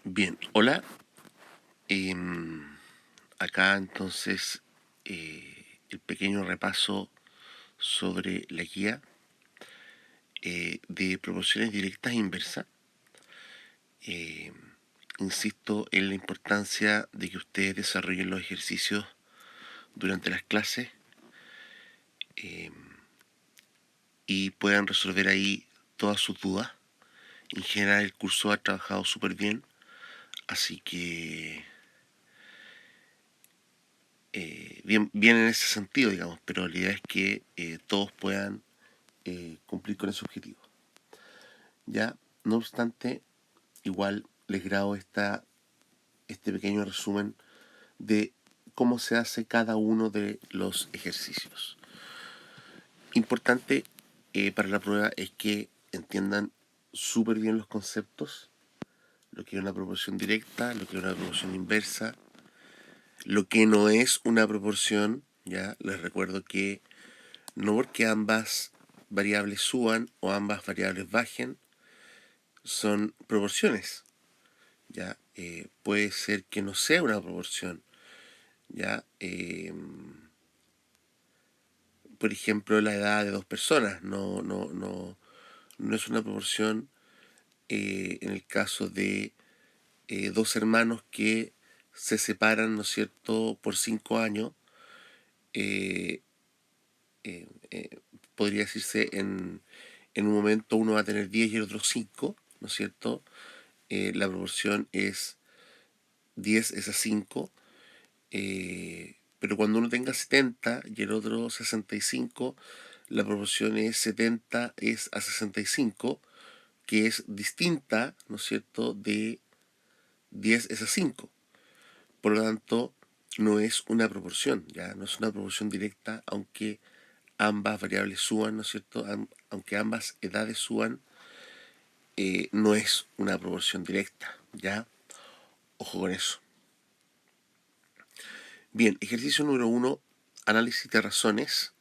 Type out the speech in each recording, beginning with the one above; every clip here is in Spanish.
Bien, hola. Em, Acá entonces el pequeño repaso sobre la guía de proporciones directas e inversas. Em, Insisto en la importancia de que ustedes desarrollen los ejercicios durante las clases em, y puedan resolver ahí todas sus dudas. En general el curso ha trabajado súper bien, así que bien en ese sentido, digamos, pero la idea es que todos puedan cumplir con ese objetivo. Ya, no obstante, igual les grabo este pequeño resumen de cómo se hace cada uno de los ejercicios. Importante para la prueba es que entiendan súper bien los conceptos, lo que es una proporción directa, lo que es una proporción inversa, lo que no es una proporción. Ya les recuerdo que no porque ambas variables suban o ambas variables bajen, son proporciones. Ya puede ser que no sea una proporción. Ya por ejemplo, la edad de dos personas no es una proporción en el caso de dos hermanos que se separan, ¿no es cierto?, por 5 años. eh, eh, eh, Podría decirse en un momento uno va a tener 10 y el otro 5, ¿no es cierto? La proporción es 10 es a 5. Pero cuando uno tenga 70 y el otro 65, la proporción es 70 es a 65, que es distinta, ¿no es cierto?, de 10 es a 5. Por lo tanto, no es una proporción, ya no es una proporción directa, aunque ambas variables suban, ¿no es cierto?, aunque ambas edades suban, no es una proporción directa, ya, ojo con eso. Bien, ejercicio número 1, análisis de razones.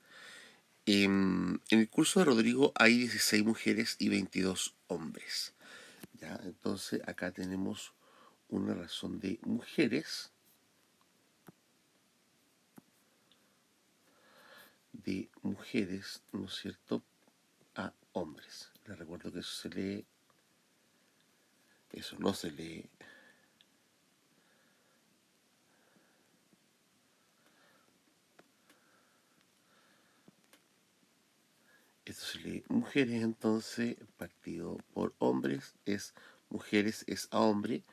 En el curso de Rodrigo hay 16 mujeres y 22 hombres. ¿Ya? Entonces acá tenemos una razón de mujeres, ¿no es cierto?, a hombres. Les recuerdo que eso no se lee, esto se lee mujeres, entonces partido por hombres es mujeres es a hombre,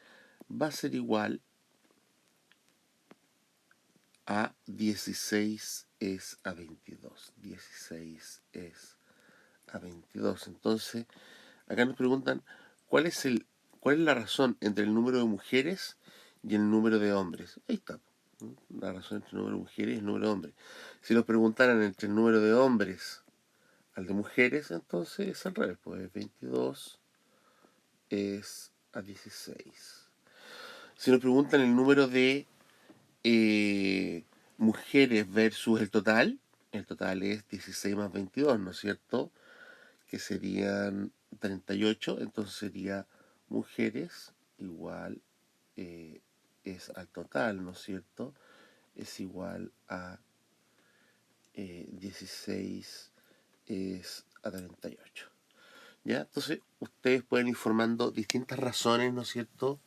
va a ser igual a 16 es a 22. 16 es a 22. Entonces, acá nos preguntan cuál es la razón entre el número de mujeres y el número de hombres. Ahí está. La razón entre el número de mujeres y el número de hombres. Si nos preguntaran entre el número de hombres al de mujeres, entonces es al revés, pues 22 es a 16. Si nos preguntan el número de mujeres versus el total es 16 más 22, ¿no es cierto?, que serían 38. Entonces sería mujeres igual es al total, ¿no es cierto?, es igual a 16 es a 38. ¿Ya? Entonces ustedes pueden ir formando distintas razones, ¿no es cierto?,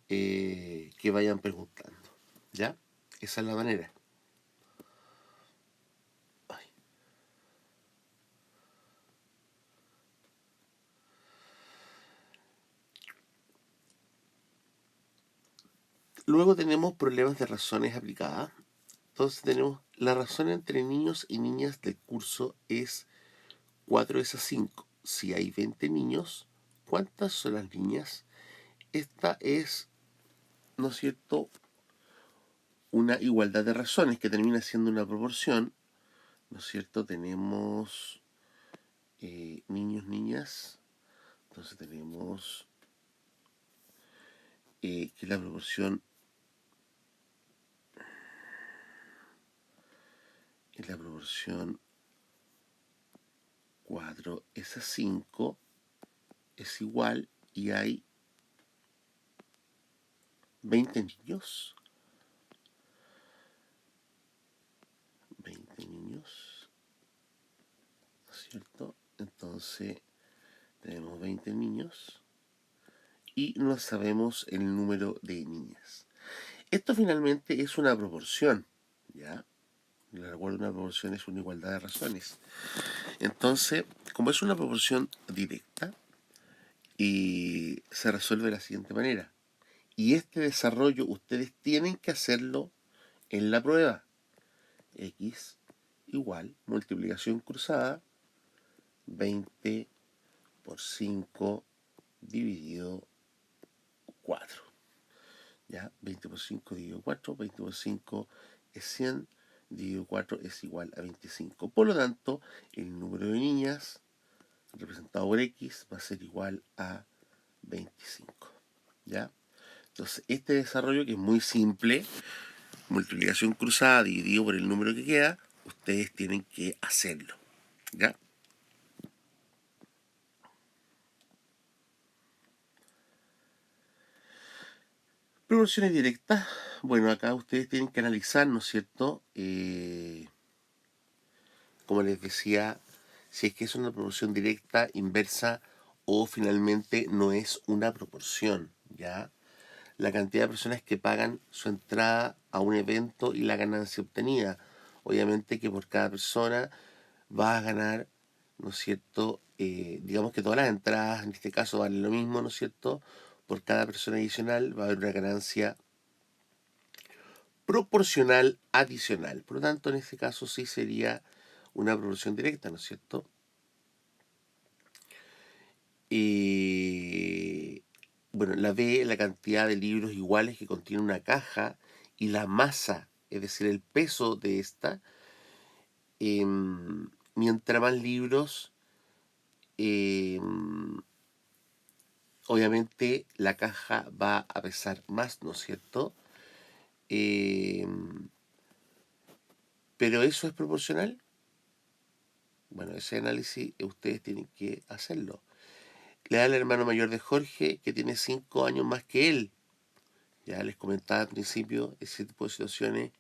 que vayan preguntando. ¿Ya? Esa es la manera. Ay. Luego tenemos problemas de razones aplicadas. Entonces tenemos la razón entre niños y niñas del curso es 4 es a 5. Si hay 20 niños, ¿cuántas son las niñas? Esta es, ¿no es cierto?, una igualdad de razones que termina siendo una proporción, ¿no es cierto? Tenemos niños, niñas, entonces tenemos que la proporción es la proporción 4 es a 5 es igual y hay 20 niños. 20 niños, ¿no es cierto? Entonces tenemos 20 niños y no sabemos el número de niñas. Esto finalmente es una proporción, ¿ya? Les recuerdo, una proporción es una igualdad de razones. Entonces, como es una proporción directa, y se resuelve de la siguiente manera. Y este desarrollo ustedes tienen que hacerlo en la prueba. X igual multiplicación cruzada 20 por 5 dividido 4. ¿Ya? 20 por 5 dividido 4, 20 por 5 es 100, dividido 4 es igual a 25. Por lo tanto, el número de niñas representado por X va a ser igual a 25. ¿Ya? Entonces, este desarrollo, que es muy simple, multiplicación cruzada dividido por el número que queda, ustedes tienen que hacerlo. ¿Ya? Proporciones directas. Bueno, acá ustedes tienen que analizar, ¿no es cierto? Como les decía, si es que es una proporción directa, inversa o finalmente no es una proporción, ¿ya? La cantidad de personas que pagan su entrada a un evento y la ganancia obtenida. Obviamente que por cada persona va a ganar, ¿no es cierto? Digamos que todas las entradas en este caso valen lo mismo, ¿no es cierto? Por cada persona adicional va a haber una ganancia proporcional adicional. Por lo tanto, en este caso sí sería una proporción directa, ¿no es cierto? Bueno, la B, la cantidad de libros iguales que contiene una caja y la masa, es decir, el peso de esta. Mientras más libros, obviamente la caja va a pesar más, ¿no es cierto? Pero eso es proporcional. Bueno, ese análisis ustedes tienen que hacerlo. Le da el hermano mayor de Jorge, que tiene 5 años más que él. Ya les comentaba al principio, ese tipo de situaciones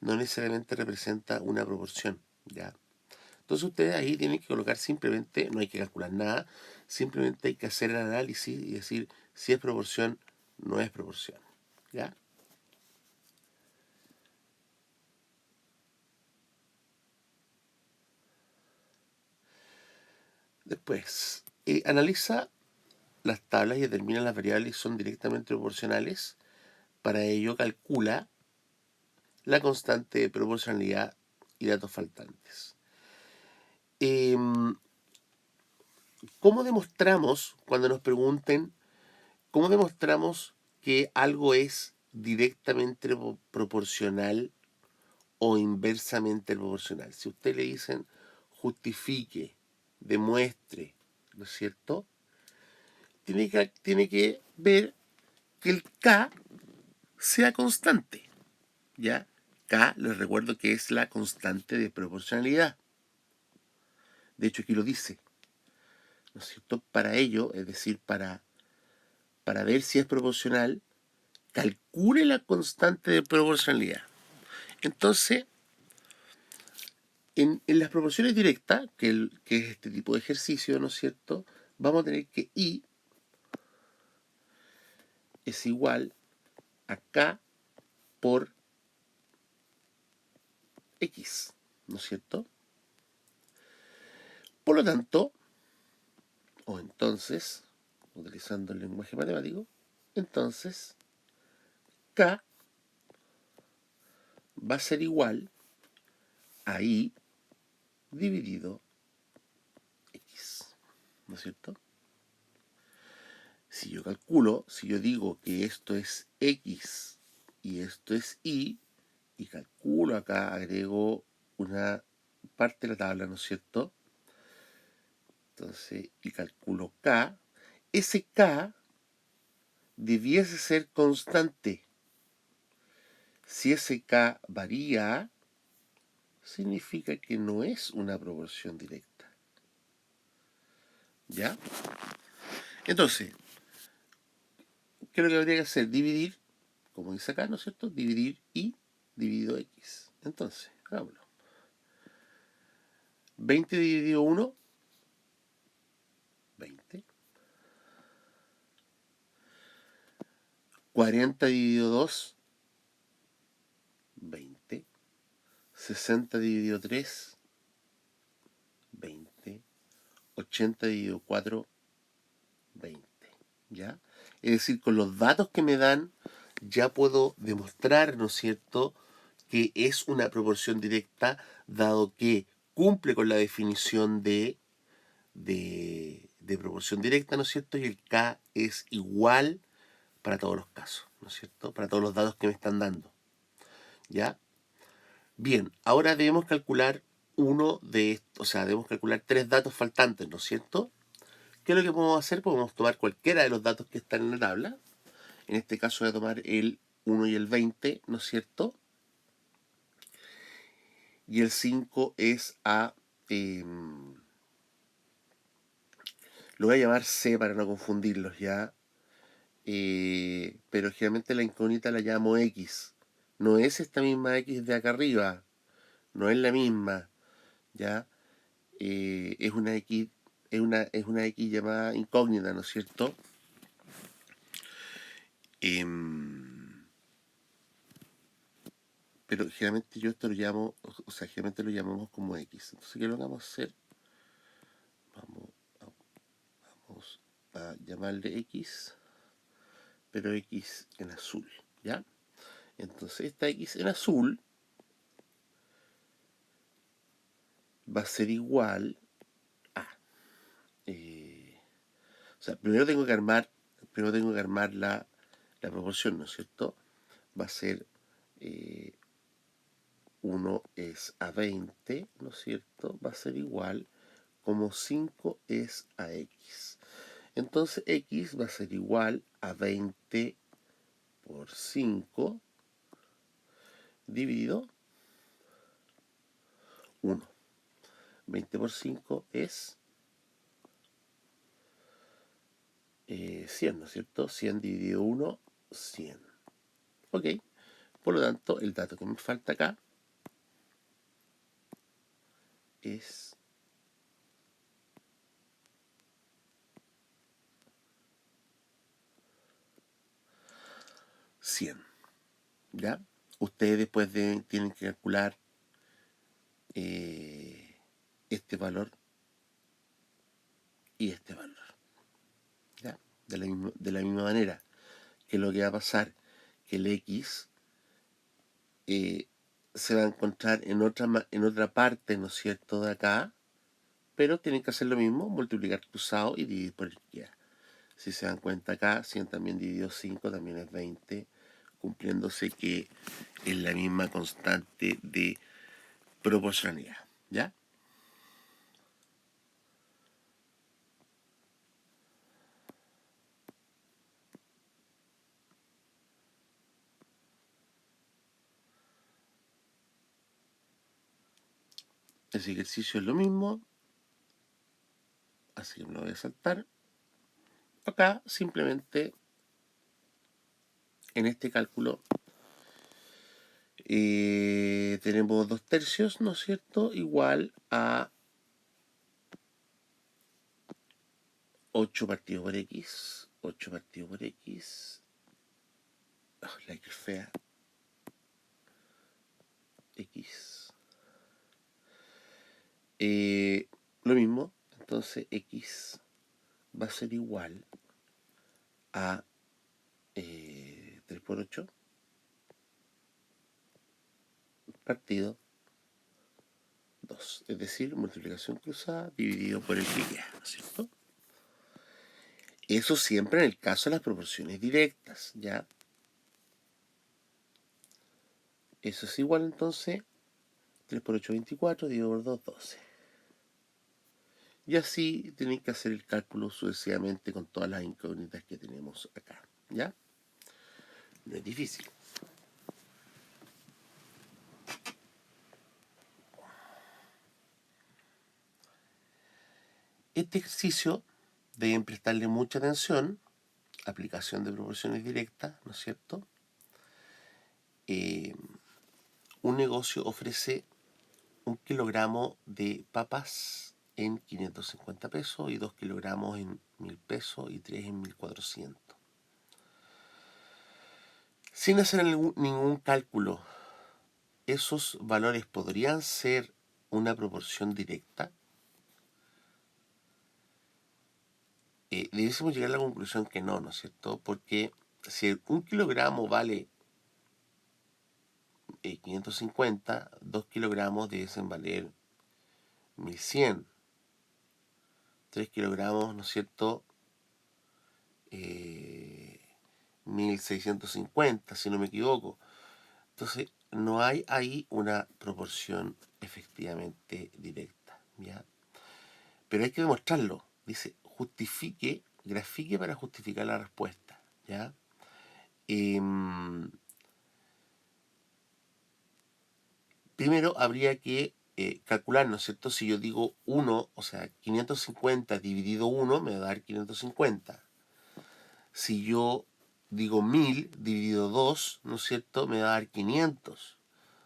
no necesariamente representa una proporción. ¿Ya? Entonces ustedes ahí tienen que colocar simplemente, no hay que calcular nada, simplemente hay que hacer el análisis y decir si es proporción, no es proporción. ¿Ya? Después, analiza las tablas y determina las variables que son directamente proporcionales. Para ello calcula la constante de proporcionalidad y datos faltantes. ¿Cómo demostramos, cuando nos pregunten, cómo demostramos que algo es directamente proporcional o inversamente proporcional? Si usted le dicen justifique, demuestre, ¿no es cierto? Tiene que ver que el K sea constante, ¿ya? K, les recuerdo que es la constante de proporcionalidad. De hecho, aquí lo dice, ¿no es cierto? Para ello, es decir, para ver si es proporcional, calcule la constante de proporcionalidad. Entonces, en las proporciones directas, que es este tipo de ejercicio, ¿no es cierto? Vamos a tener que I es igual a K por X, ¿no es cierto? Por lo tanto, o entonces, utilizando el lenguaje matemático, entonces K va a ser igual a I dividido X, ¿no es cierto? Si yo calculo, si yo digo que esto es X y esto es Y, y calculo acá, agrego una parte de la tabla, ¿no es cierto? Entonces, y calculo K, ese K debiese ser constante. Si ese K varía, significa que no es una proporción directa. ¿Ya? Entonces, ¿qué es lo que habría que hacer? Dividir como dice acá, ¿no es cierto? Dividir y dividido x. Entonces, hagámoslo. 20 dividido 1, 20. 40 dividido 2, 20. 60 dividido 3, 20. 80 dividido 4, 20. ¿Ya? Es decir, con los datos que me dan, ya puedo demostrar, ¿no es cierto?, que es una proporción directa, dado que cumple con la definición de proporción directa, ¿no es cierto? Y el K es igual para todos los casos, ¿no es cierto? Para todos los datos que me están dando. ¿Ya? Bien, ahora debemos calcular debemos calcular tres datos faltantes, ¿no es cierto? ¿Qué es lo que podemos hacer? Podemos tomar cualquiera de los datos que están en la tabla. En este caso voy a tomar el 1 y el 20, ¿no es cierto? Y el 5 es lo voy a llamar C para no confundirlos, ¿ya? Pero generalmente la incógnita la llamo X. No es esta misma X de acá arriba, no es la misma, ¿ya? Es una X, es una X llamada incógnita, ¿no es cierto? Pero generalmente yo esto lo llamo, o sea, generalmente lo llamamos como X. Entonces, ¿qué lo vamos a hacer? Vamos vamos a llamarle X, pero X en azul, ¿ya? Entonces, esta X en azul va a ser igual a... o sea, primero tengo que armar la proporción, ¿no es cierto? Va a ser 1 es a 20, ¿no es cierto? Va a ser igual como 5 es a X. Entonces X va a ser igual a 20 por 5 dividido 1. 20 por 5 es 100, ¿no es cierto? 100 dividido 1, 100. Ok, por lo tanto, el dato que me falta acá es 100. ¿Ya? Ustedes después tienen que calcular este valor y este valor. ¿Ya? De la misma manera que lo que va a pasar, que el X se va a encontrar en otra parte, ¿no es cierto?, de acá, pero tienen que hacer lo mismo, multiplicar cruzado y dividir por izquierda. Si se dan cuenta acá, 100 también dividido 5 también es 20, cumpliéndose que es la misma constante de proporcionalidad. ¿Ya? Ese ejercicio es lo mismo, así que me lo voy a saltar. Acá simplemente en este cálculo tenemos 2/3, ¿no es cierto?, igual a 8 partido por X. 8 partido por X. Oh, la X fea. X. Lo mismo. Entonces X va a ser igual a 3 por 8 partido 2. Es decir, multiplicación cruzada dividido por el que queda, ¿no es cierto? Eso siempre en el caso de las proporciones directas, ¿ya? Eso es igual entonces, 3 por 8, 24, dividido por 2, 12. Y así tienen que hacer el cálculo sucesivamente con todas las incógnitas que tenemos acá, ¿ya? No es difícil. Este ejercicio deben prestarle mucha atención, aplicación de proporciones directas, ¿no es cierto? un negocio ofrece 1 kilogramo de papas en 550 pesos y 2 kilogramos en 1000 pesos y 3 en 1400. Sin hacer ningún cálculo, ¿esos valores podrían ser una proporción directa? Debiésemos llegar a la conclusión que no, ¿no es cierto? Porque si 1 kilogramo vale 550, 2 kilogramos debiesen valer 1100. 3 kilogramos, ¿no es cierto? 1650, si no me equivoco. Entonces, no hay ahí una proporción efectivamente directa, ¿ya? Pero hay que demostrarlo. Dice, grafique para justificar la respuesta, ¿ya? Primero habría que calcular, ¿no es cierto? Si yo digo 1, o sea, 550 dividido 1 me va a dar 550. Si yo digo 1000 dividido 2, ¿no es cierto? Me va a dar 500.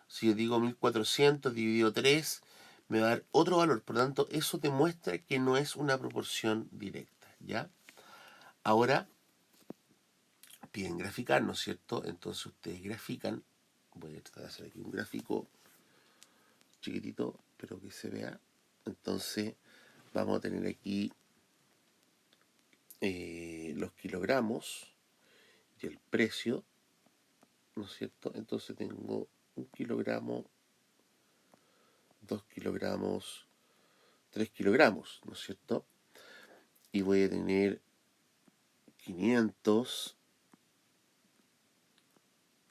Si yo digo 1400 dividido 3, me va a dar otro valor. Por lo tanto, eso demuestra que no es una proporción directa, ¿ya? Ahora, piden graficar, ¿no es cierto? Entonces ustedes grafican. Voy a tratar de hacer aquí un gráfico chiquitito, pero que se vea. Entonces, vamos a tener aquí los kilogramos y el precio, ¿no es cierto? Entonces tengo 1 kilogramo, 2 kilogramos, 3 kilogramos, ¿no es cierto? Y voy a tener 500,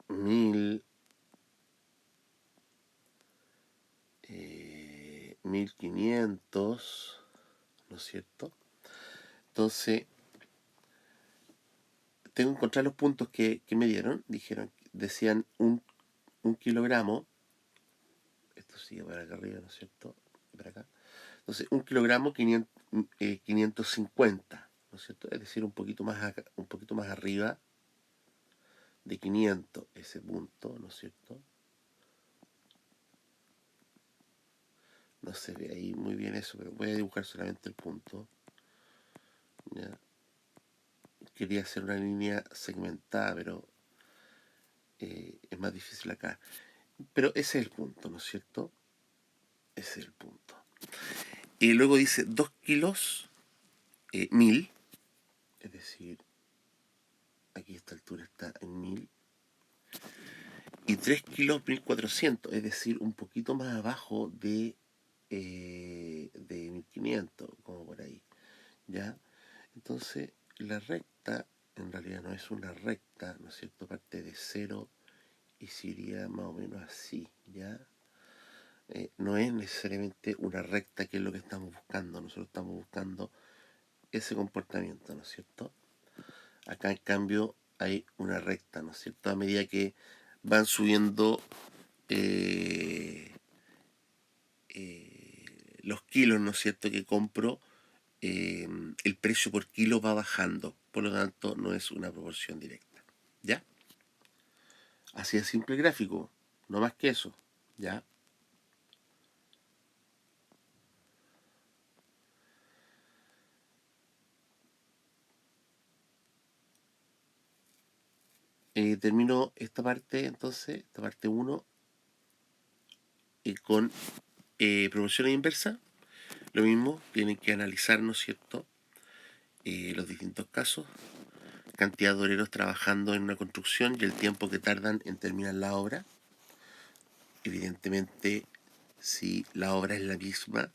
1000, 1500, ¿no es cierto? Entonces, tengo que encontrar los puntos que me dieron. Decían un kilogramo. Esto sigue para acá arriba, ¿no es cierto? Para acá. Entonces, 1 kilogramo 550, ¿no es cierto? Es decir, un poquito más arriba de 500 ese punto, ¿no es cierto? No se ve ahí muy bien eso, pero voy a dibujar solamente el punto. ¿Ya? Quería hacer una línea segmentada, pero es más difícil acá. Pero ese es el punto, ¿no es cierto? Ese es el punto. Y luego dice 2 kilos, 1000, es decir, aquí esta altura está en 1000. Y 3 kilos 1400, es decir, un poquito más abajo de 1500, como por ahí. ¿Ya? Entonces, la recta en realidad no es una recta, ¿no es cierto? Parte de cero y se iría más o menos así, ¿ya? No es necesariamente una recta que es lo que estamos buscando. Nosotros estamos buscando ese comportamiento, ¿no es cierto? Acá en cambio hay una recta, ¿no es cierto? A medida que van subiendo eh, los kilos, ¿no es cierto?, que compro, el precio por kilo va bajando. Por lo tanto, no es una proporción directa. ¿Ya? Así de simple el gráfico. No más que eso. ¿Ya? Termino esta parte, entonces, esta parte 1, con proporciones inversas. Lo mismo, tienen que analizar, ¿no es cierto?, los distintos casos, cantidad de obreros trabajando en una construcción y el tiempo que tardan en terminar la obra. Evidentemente, si la obra es la misma,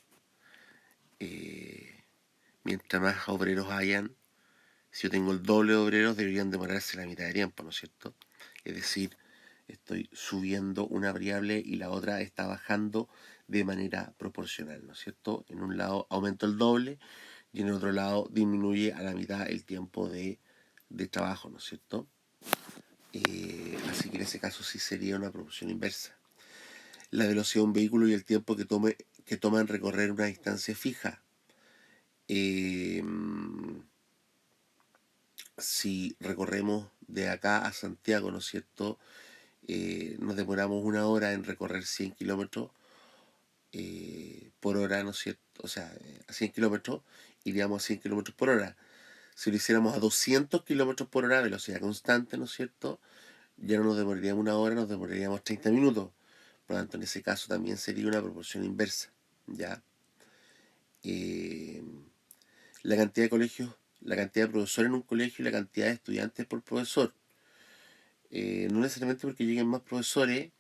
mientras más obreros hayan, si yo tengo el doble de obreros, deberían demorarse la mitad de tiempo, ¿no es cierto? Es decir, estoy subiendo una variable y la otra está bajando de manera proporcional, ¿no es cierto? En un lado aumento el doble y en el otro lado disminuye a la mitad el tiempo de trabajo, ¿no es cierto? Así que en ese caso sí sería una proporción inversa. La velocidad de un vehículo y el tiempo que toma en recorrer una distancia fija. Si recorremos de acá a Santiago, ¿no es cierto?, nos demoramos una hora en recorrer 100 kilómetros por hora, ¿no es cierto? O sea, a 100 kilómetros iríamos a 100 kilómetros por hora. Si lo hiciéramos a 200 kilómetros por hora, velocidad constante, ¿no es cierto? Ya no nos demoraríamos una hora, nos demoraríamos 30 minutos. Por lo tanto, en ese caso también sería una proporción inversa, ¿ya? Eh, la cantidad de colegios, la cantidad de profesores en un colegio y la cantidad de estudiantes por profesor. No necesariamente porque lleguen más profesores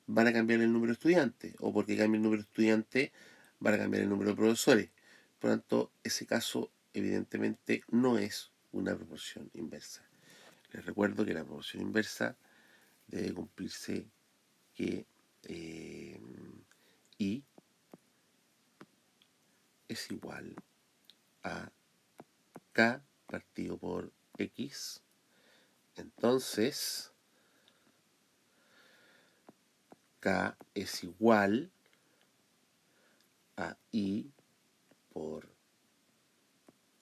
van a cambiar el número de estudiantes, o porque cambie el número de estudiantes van a cambiar el número de profesores. Por lo tanto, ese caso evidentemente no es una proporción inversa. Les recuerdo que la proporción inversa debe cumplirse que y es igual a k partido por x. Entonces, k es igual a y por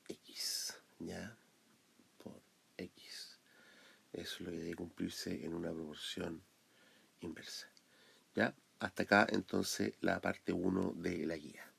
x, ¿ya? Por x. Eso es lo que debe cumplirse en una proporción inversa. ¿Ya? Hasta acá entonces la parte 1 de la guía.